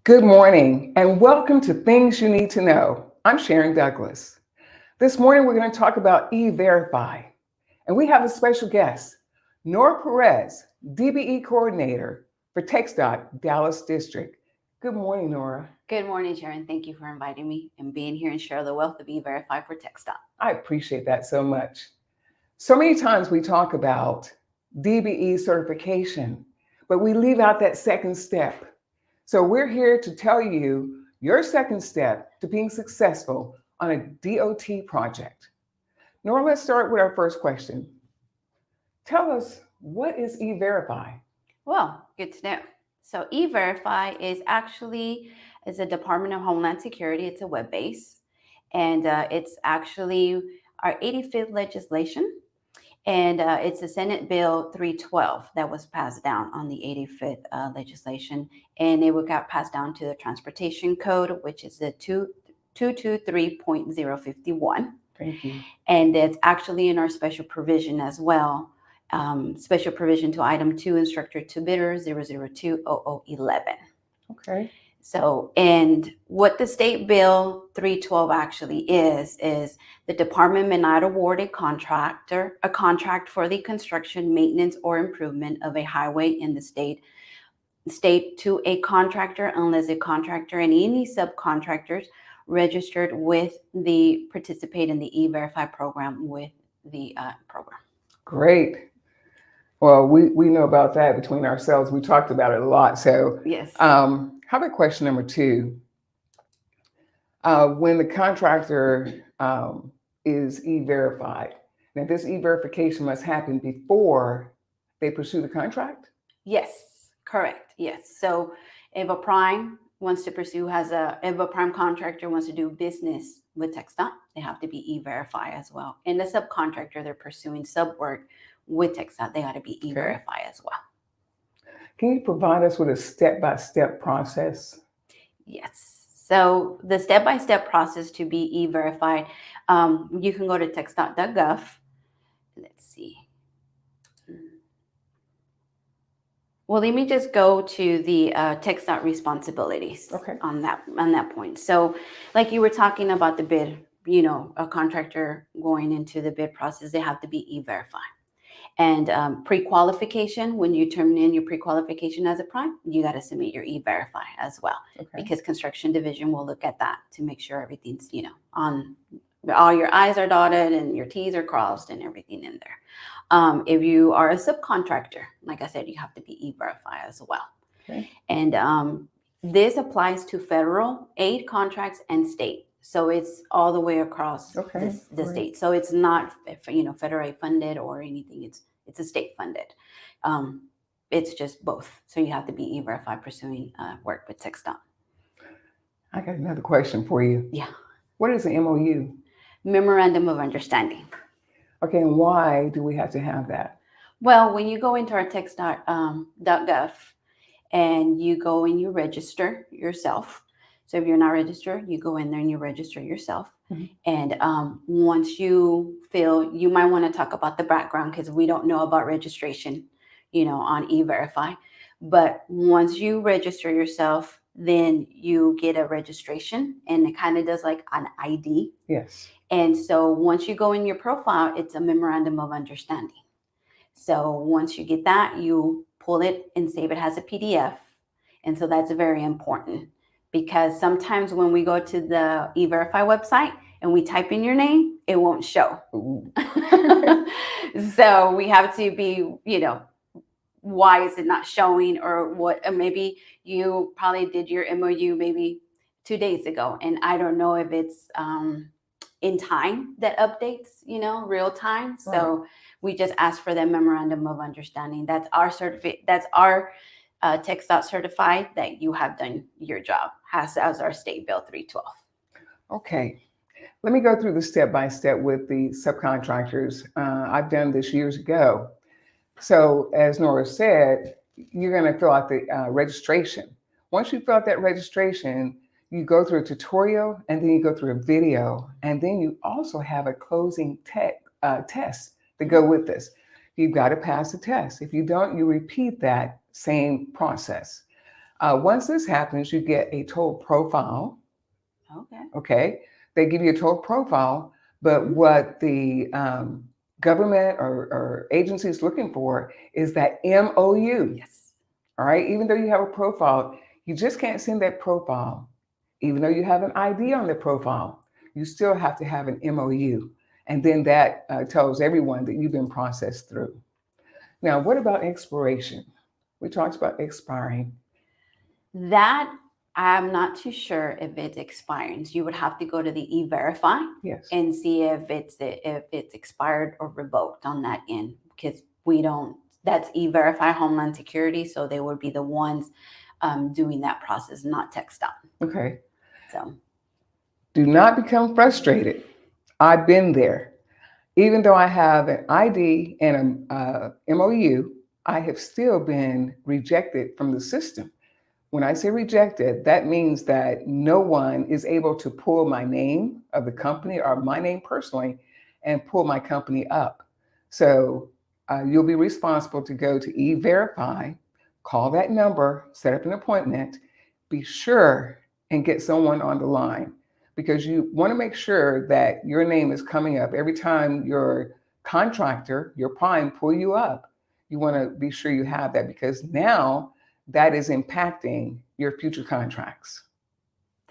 Good morning and welcome to Things You Need to Know. I'm Sharon Douglas. This morning we're going to talk about E-Verify, and we have a special guest, Nora Perez, DBE Coordinator for TxDOT Dallas District. Good morning, Nora. Good morning, Sharon. Thank you for inviting me and being here and share the wealth of E-Verify for TxDOT. I appreciate that so much. So many times we talk about DBE certification, but we leave out that second step. So we're here to tell you your second step to being successful on a DOT project. Nora, let's start with our first question. Tell us, what is E-Verify? Well, good to know. So E-Verify is a Department of Homeland Security. It's a web base, and it's actually our 85th legislation. And it's a Senate Bill 312 that was passed down on the 85th legislation. And it got passed down to the Transportation Code, which is the 223.051. Thank you. And it's actually in our special provision as well. Special provision to item 2, instructor to bidder 0020011. Okay. So, and what the State Bill 312 actually is the department may not award a contract for the construction, maintenance, or improvement of a highway in the state to a contractor unless a contractor and any subcontractors registered with the participate in the E-Verify program with the program. Great. Well, we know about that between ourselves. We talked about it a lot. So Yes. How about question number 2? When the contractor is E-Verified, now this E-Verification must happen before they pursue the contract? Yes, correct. Yes. So if a prime wants to pursue, if a prime contractor wants to do business with TxDOT, they have to be E-Verify as well. And the subcontractor, they're pursuing sub work with TxDOT, they got to be E-Verify as well. Can you provide us with a step-by-step process? Yes. So the step-by-step process to be E-Verified, you can go to TxDOT.gov. Let's see. Well, let me just go to the TxDOT responsibilities on that point. So like you were talking about the bid, a contractor going into the bid process, they have to be E-Verify. And pre-qualification, when you turn in your pre-qualification as a prime, you got to submit your E-Verify as well. Because construction division will look at that to make sure everything's, on all your I's are dotted and your T's are crossed and everything in there. If you are a subcontractor, like I said, you have to be E-Verify as well. And this applies to federal aid contracts and state. So it's all the way across the state. So it's not, federal aid funded or anything. It's a state funded. It's just both. So you have to be E-Verify pursuing work with TxDOT. I got another question for you. Yeah. What is an MOU? Memorandum of Understanding. Okay, and why do we have to have that? Well, when you go into our TxDOT.gov and you go and you register yourself. So if you're not registered, you go in there and you register yourself. And once you fill, you might want to talk about the background because we don't know about registration, on E-Verify. But once you register yourself, then you get a registration and it kind of does like an ID. Yes. And so once you go in your profile, it's a memorandum of understanding. So once you get that, you pull it and save it as a PDF. And so that's very important. Because sometimes when we go to the E-Verify website and we type in your name, it won't show. So we have to be, why is it not showing or what? Maybe you probably did your MOU maybe 2 days ago. And I don't know if it's in time that updates, real time. So we just ask for that memorandum of understanding. That's our certificate. That's our TxDOT certified that you have done your job, as our State Bill 312. Okay, let me go through the step-by-step with the subcontractors. I've done this years ago. So as Nora said, you're going to fill out the registration. Once you fill out that registration, you go through a tutorial and then you go through a video. And then you also have a closing test to go with this. You've got to pass the test. If you don't, you repeat that same process. Once this happens, you get a total profile. Okay. Okay. They give you a total profile, but what the government or agency is looking for is that MOU. Yes. All right. Even though you have a profile, you just can't send that profile. Even though you have an ID on the profile, you still have to have an MOU. And then that tells everyone that you've been processed through. Now, what about expiration? We talked about expiring. That I'm not too sure if it's expiring. So you would have to go to the E-Verify Yes. and see if it's expired or revoked on that end, because we don't. That's E-Verify Homeland Security, so they would be the ones doing that process, not TxDOT. Okay. So do not become frustrated. I've been there. Even though I have an ID and a MOU, I have still been rejected from the system. When I say rejected, that means that no one is able to pull my name of the company or my name personally and pull my company up. So you'll be responsible to go to E-Verify, call that number, set up an appointment, be sure and get someone on the line, because you want to make sure that your name is coming up every time your contractor, your prime, pull you up. You want to be sure you have that, because now that is impacting your future contracts.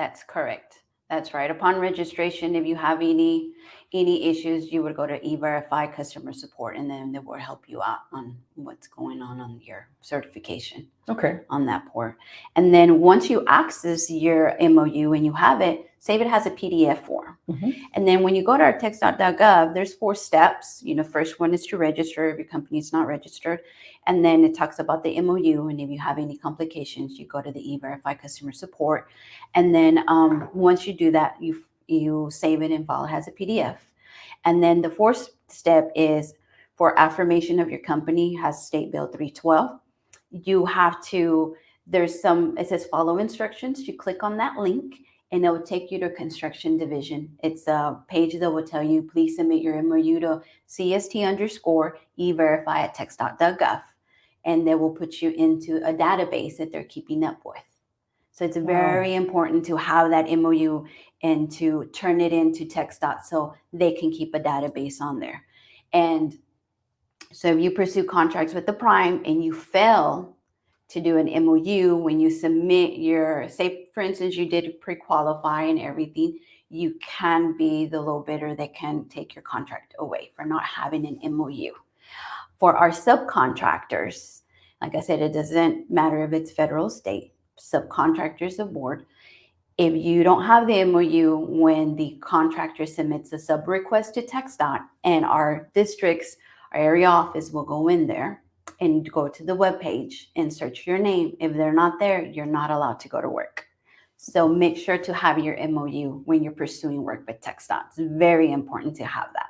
that's correct. That's right. Upon registration, if you have any issues, you would go to E-Verify customer support, and then they will help you out on what's going on your certification. Okay. On that port. And then once you access your MOU and you have it, save it as a PDF form. Mm-hmm. And then when you go to our TxDOT.gov, there's 4 steps. First one is to register if your company is not registered. And then it talks about the MOU. And if you have any complications, you go to the E-Verify customer support. And then once you do that, you save it and file it as a PDF. And then the 4th step is for affirmation of your company, has State Bill 312. You have to, it says follow instructions. You click on that link and it will take you to construction division. It's a page that will tell you, please submit your MOU to CST_E-Verify@TxDOT.gov. And they will put you into a database that they're keeping up with. So it's very important to have that MOU and to turn it into TxDOT so they can keep a database on there. And so if you pursue contracts with the prime and you fail to do an MOU when you submit say for instance, you did pre-qualify and everything, you can be the low bidder that can take your contract away for not having an MOU. For our subcontractors, like I said, it doesn't matter if it's federal or state, subcontractors aboard. If you don't have the MOU when the contractor submits a sub request to TxDOT, and our districts, our area office will go in there and go to the webpage and search your name. If they're not there, you're not allowed to go to work. So make sure to have your MOU when you're pursuing work with TxDOT. It's very important to have that.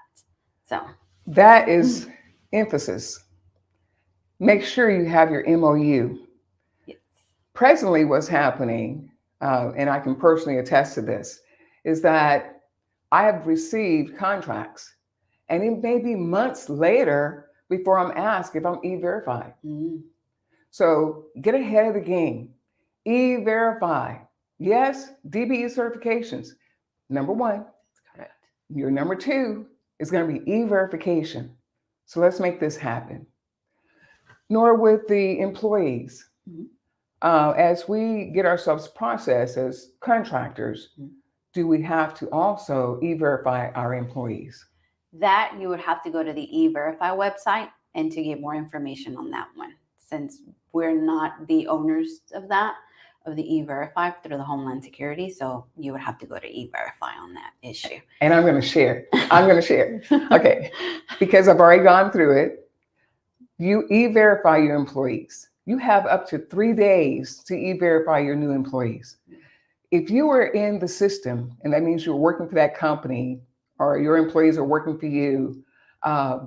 So that is emphasis. Make sure you have your MOU. yes. Presently, what's happening, and I can personally attest to this, is that I have received contracts, and it may be months later before I'm asked if I'm E-Verified. Mm. So get ahead of the game. E-Verify. Yes, DBE certifications. Number 1. That's correct. Your number 2 is going to be E-Verification. So let's make this happen. Nor with the employees. Mm-hmm. As we get ourselves processed as contractors, do we have to also E-Verify our employees? That you would have to go to the E-Verify website and to get more information on that one, since we're not the owners of the E-Verify through the Homeland Security. So you would have to go to E-Verify on that issue. And I'm going to share. Okay. Because I've already gone through it. You E-Verify your employees. You have up to 3 days to E-Verify your new employees. If you were in the system, and that means you're working for that company, or your employees are working for you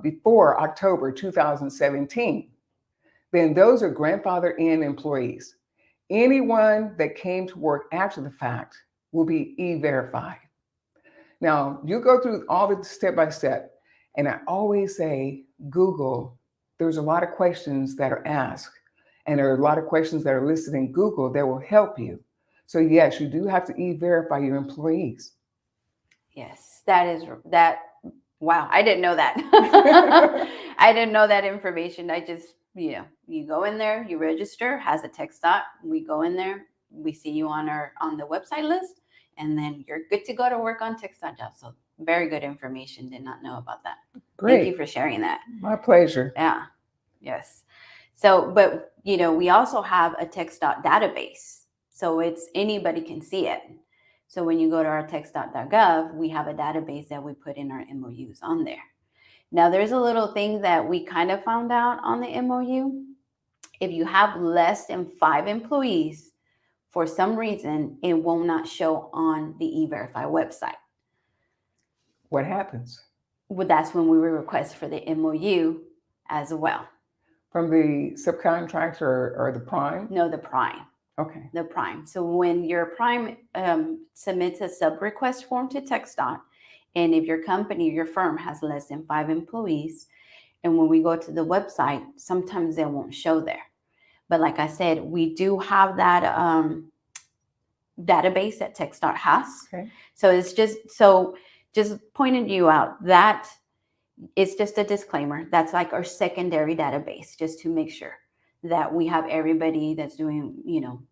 before October 2017, then those are grandfathered in employees. Anyone that came to work after the fact will be E-Verified. Now, you go through all the step-by-step, and I always say, Google, there's a lot of questions that are asked, And there are a lot of questions that are listed in Google that will help you. So yes, you do have to e-verify your employees. Yes, that. Wow, I didn't know that. I didn't know that information. I just, you go in there, you register, has a text dot. We go in there, we see you on the website list, and then you're good to go to work on text dot job. So very good information. Did not know about that. Great. Thank you for sharing that. My pleasure. Yeah. Yes. So, but we also have a text dot database. So it's anybody can see it. So when you go to our text.gov, we have a database that we put in our MOUs on there. Now, there's a little thing that we kind of found out on the MOU. If you have less than 5 employees, for some reason, it will not show on the E-Verify website. What happens? Well, that's when we request for the MOU as well. From the subcontractor or the prime? No, the prime. Okay. The prime. So when your prime submits a sub request form to TxDOT, and if your company, your firm has less than 5 employees, and when we go to the website, sometimes they won't show there. But like I said, we do have that database that TxDOT has. Okay. So it's just pointing you out that it's just a disclaimer. That's like our secondary database, just to make sure that we have everybody that's doing,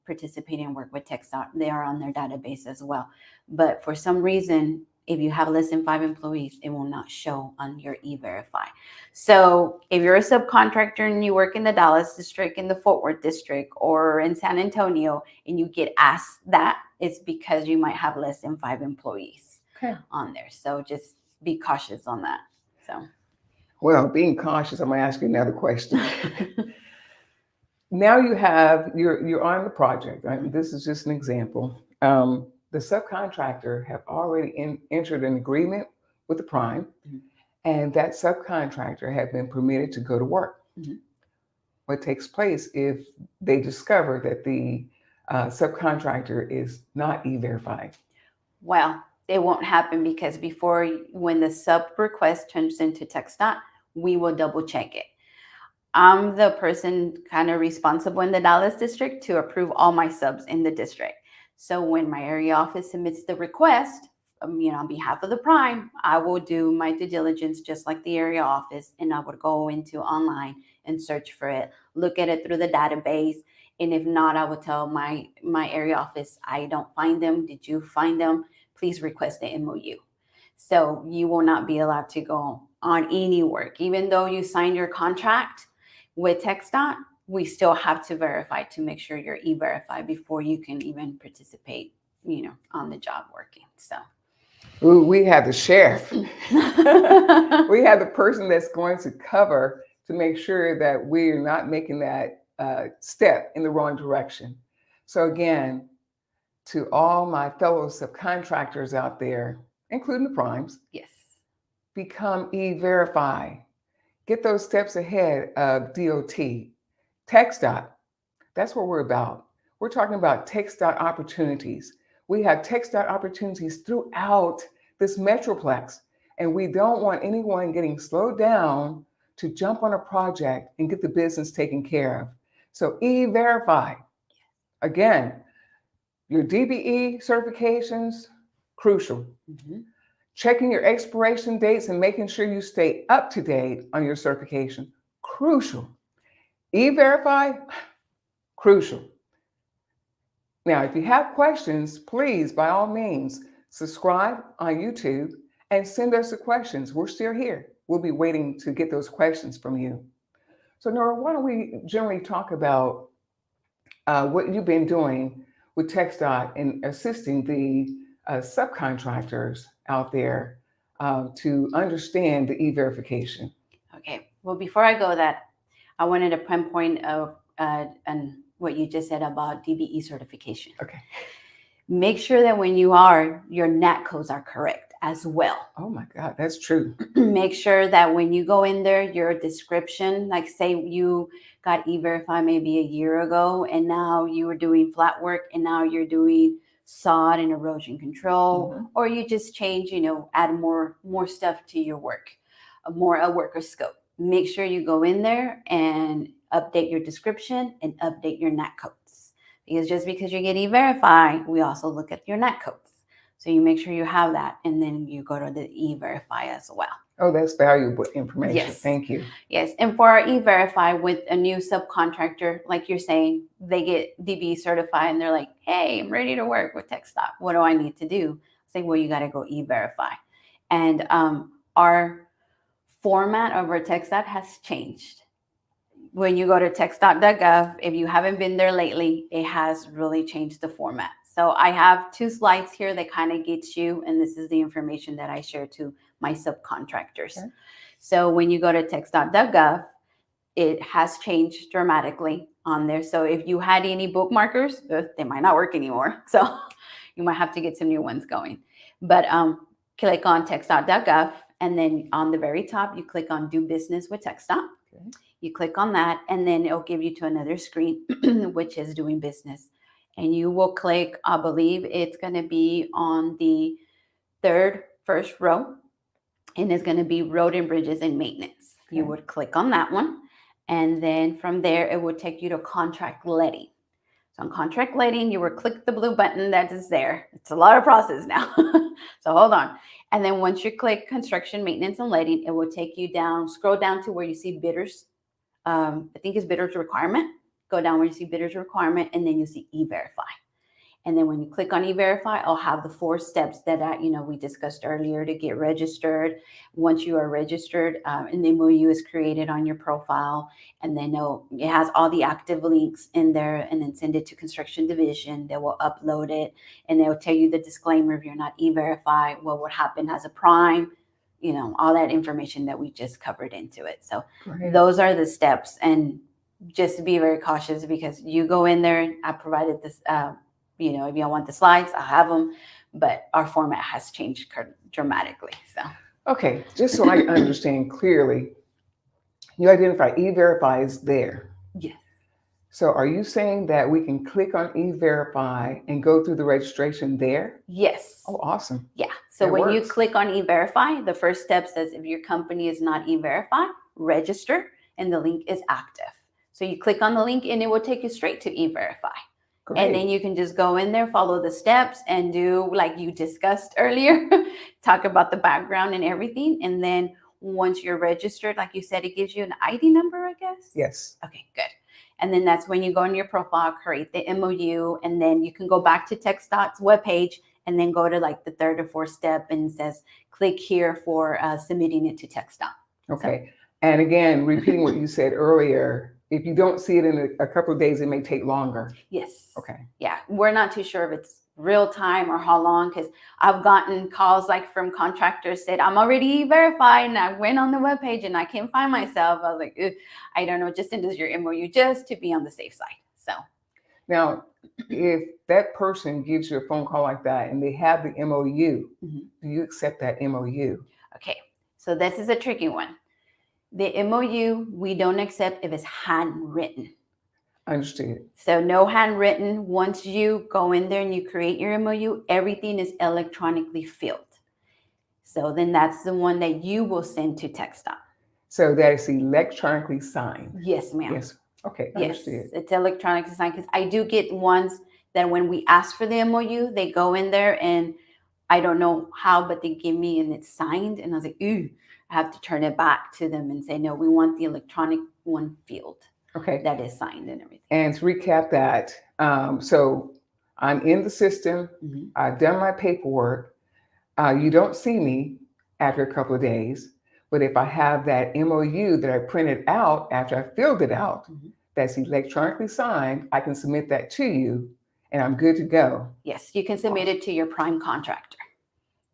participating in work with TxDOT. They are on their database as well. But for some reason, if you have less than 5 employees, it will not show on your E-Verify. So if you're a subcontractor and you work in the Dallas district, in the Fort Worth district, or in San Antonio, and you get asked that, it's because you might have less than 5 employees on there. So just be cautious on that. So, well, being cautious, I'm going to ask you another question. Now you're on the project, right? This is just an example. The subcontractor have already entered an agreement with the prime, and that subcontractor have been permitted to go to work. What takes place if they discover that the subcontractor is not E-verifying? Well, it won't happen because when the sub request turns into TxDOT, we will double check it. I'm the person kind of responsible in the Dallas district to approve all my subs in the district. So when my area office submits the request, on behalf of the prime, I will do my due diligence just like the area office, and I would go into online and search for it, look at it through the database. And if not, I would tell my area office, I don't find them. Did you find them? Please request the MOU. So you will not be allowed to go on any work. Even though you signed your contract with TxDOT, we still have to verify to make sure you're E-Verify before you can even participate, on the job working. So we have the sheriff. We have the person that's going to cover to make sure that we're not making that step in the wrong direction. So again, to all my fellow subcontractors out there, including the primes, yes, become E-Verify. Get those steps ahead of DOT. TxDOT, that's what we're about. We're talking about TxDOT opportunities. We have TxDOT opportunities throughout this Metroplex, and we don't want anyone getting slowed down to jump on a project and get the business taken care of. So E-Verify. Again, your DBE certifications, crucial. Checking your expiration dates and making sure you stay up to date on your certification, crucial. E-Verify, crucial. Now, if you have questions, please, by all means, subscribe on YouTube and send us the questions. We're still here. We'll be waiting to get those questions from you. So Nora, why don't we generally talk about what you've been doing with TxDOT in assisting the subcontractors out there to understand the E-Verification. Okay. Well, before I go that, I wanted to pinpoint and what you just said about DBE certification. Okay. Make sure that when your NAT codes are correct as well. Oh my God, that's true. Make sure that when you go in there, your description, like say you got E-Verify maybe a year ago, and now you were doing flat work, and now you're doing sod and erosion control, or you just change, add more stuff to your work, a worker scope. Make sure you go in there and update your description and update your NAT codes. Because just because you get E-Verify, we also look at your NAT codes. So you make sure you have that, and then you go to the E-Verify as well. Oh, that's valuable information. Yes. Thank you. Yes, and for our E-Verify with a new subcontractor, like you're saying, they get DB certified and they're like, hey, I'm ready to work with TechStop. What do I need to do? I say, well, you got to go E-Verify. And our format of our TechStop has changed. When you go to techstop.gov, if you haven't been there lately, it has really changed the format. So I have 2 slides here that kind of gets you, and this is the information that I share to my subcontractors. Okay. So when you go to techstop.gov, it has changed dramatically on there. So if you had any bookmarkers, they might not work anymore. So you might have to get some new ones going. But click on techstop.gov, and then on the very top, you click on Do Business with TechStop. Okay. You click on that, and then it'll give you to another screen, which is Doing Business. And you will click, I believe it's going to be on the first row, and it's going to be Road and Bridges and Maintenance. Okay. You would click on that one, and then from there, it would take you to Contract Letting. So on Contract Letting, you would click the blue button that is there. It's a lot of process now. So hold on. And then once you click Construction, Maintenance, and Letting, it will take you down, scroll down to where you see Bidders. I think it's Bidders Requirement. Go down where you see Bidders Requirement, and then you see E-Verify. And then when you click on E-Verify, I'll have the 4 steps that we discussed earlier to get registered. Once you are registered, an MOU is created on your profile, and then it has all the active links in there, and then send it to Construction Division. They will upload it, and they'll tell you the disclaimer if you're not E-Verify, what would happen as a prime, all that information that we just covered into it. So Those are the steps, and just to be very cautious, because you go in there, I provided this, if you want the slides, I'll have them, but our format has changed dramatically. So, okay, just so I understand clearly, you identify E-Verify is there. Yes. So are you saying that we can click on E-Verify and go through the registration there? Yes. Oh, awesome. Yeah. So when you click on E-Verify, the first step says if your company is not E-Verify, register, and the link is active. So you click on the link and it will take you straight to E-Verify. Great. And then you can just go in there, follow the steps, and do like you discussed earlier, talk about the background and everything. And then once you're registered, like you said, it gives you an ID number, I guess? Yes. Okay, good. And then that's when you go in your profile, create the MOU, and then you can go back to TechStop's webpage and then go to like the 3rd or 4th step, and it says, click here for submitting it to TechStop. Okay. So, and again, repeating what you said earlier, if you don't see it in a couple of days, it may take longer. Yes. Okay. Yeah. We're not too sure if it's real time or how long, because I've gotten calls like from contractors said, I'm already verified, and I went on the webpage and I can't find myself. I was like, I don't know, just send us your MOU just to be on the safe side. So now, if that person gives you a phone call like that and they have the MOU, do you accept that MOU? Okay. So this is a tricky one. The MOU, we don't accept if it's handwritten. Understood. So no handwritten. Once you go in there and you create your MOU, everything is electronically filled. So then that's the one that you will send to TechStop. So that is electronically signed? Yes, ma'am. Yes. Okay, understood. Yes, it's electronically signed, because I do get ones that when we ask for the MOU, they go in there and I don't know how, but they give me and it's signed. And I was like, ooh, I have to turn it back to them and say, no, we want the electronic one field. Okay. That is signed and everything. And to recap that, so I'm in the system. I've done my paperwork. You don't see me after a couple of days, but if I have that MOU that I printed out after I filled it out, that's electronically signed, I can submit that to you and I'm good to go. Yes, you can submit it to your prime contractor.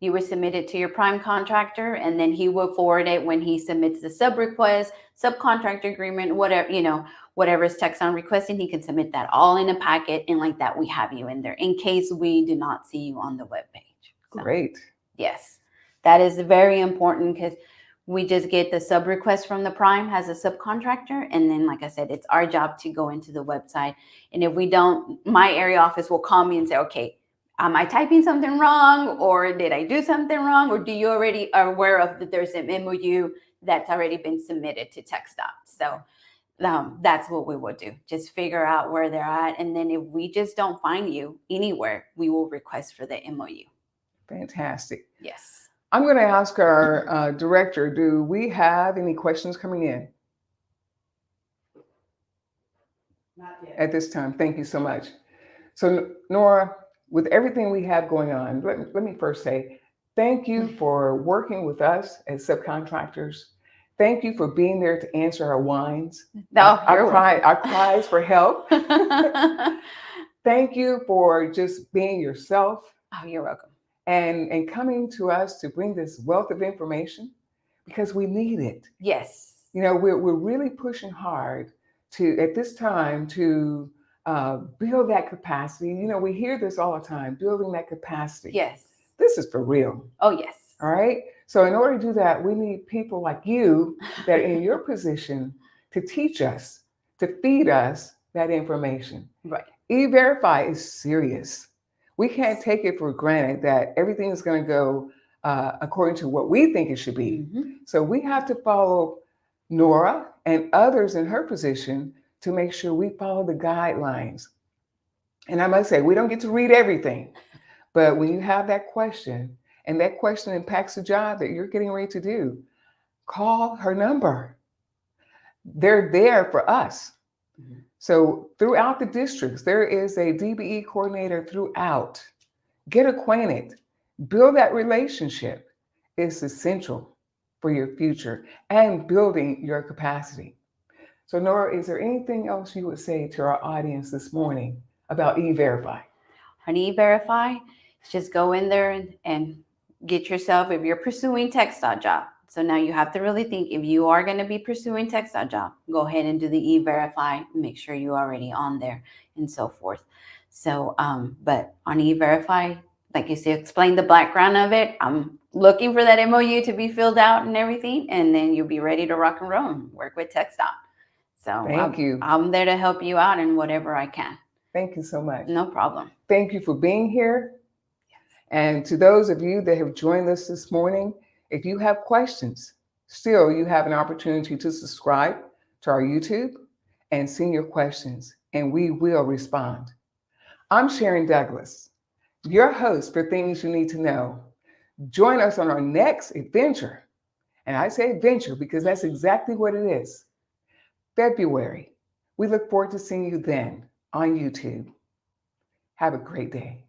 You would submit it to your prime contractor, and then he will forward it when he submits the sub request, subcontractor agreement, whatever, whatever is Texon requesting, he can submit that all in a packet, and like that, we have you in there in case we do not see you on the webpage. So, great. Yes, that is very important, because we just get the sub request from the prime as a subcontractor, and then, like I said, it's our job to go into the website. And if we don't, my area office will call me and say, okay, am I typing something wrong, or did I do something wrong, or do you already are aware of that there's an MOU that's already been submitted to TechStop? So that's what we would do. Just figure out where they're at. And then if we just don't find you anywhere, we will request for the MOU. Fantastic. Yes. I'm going to ask our director, do we have any questions coming in? Not yet. At this time? Thank you so much. So Nora, with everything we have going on, let me first say thank you for working with us as subcontractors. Thank you for being there to answer our whines, our cries for help. Thank you for just being yourself. Oh, you're welcome. And coming to us to bring this wealth of information because we need it. Yes. You know, we're really pushing hard at this time to build that capacity. You know, we hear this all the time, building that capacity. Yes. This is for real. Oh, yes. All right. So in order to do that, we need people like you that are in your position to teach us, to feed us that information. Right. E-Verify is serious. We can't take it for granted that everything is going to go according to what we think it should be. Mm-hmm. So we have to follow Nora and others in her position to make sure we follow the guidelines. And I must say, we don't get to read everything, but when you have that question and that question impacts the job that you're getting ready to do, call her number. They're there for us. Mm-hmm. So throughout the districts, there is a DBE coordinator throughout. Get acquainted, build that relationship. It's essential for your future and building your capacity. So Nora, is there anything else you would say to our audience this morning about E-Verify? On E-Verify, just go in there and get yourself, if you're pursuing TxDOT, so now you have to really think, if you are going to be pursuing TxDOT, go ahead and do the E-Verify, make sure you're already on there and so forth. So, but on E-Verify, like you said, explain the background of it. I'm looking for that MOU to be filled out and everything, and then you'll be ready to rock and roll and work with TxDOT. So thank you. I'm there to help you out in whatever I can. Thank you so much. No problem. Thank you for being here. Yes. And to those of you that have joined us this morning, if you have questions, still you have an opportunity to subscribe to our YouTube and send your questions, and we will respond. I'm Sharon Douglas, your host for Things You Need to Know. Join us on our next adventure. And I say adventure because that's exactly what it is. February. We look forward to seeing you then on YouTube. Have a great day.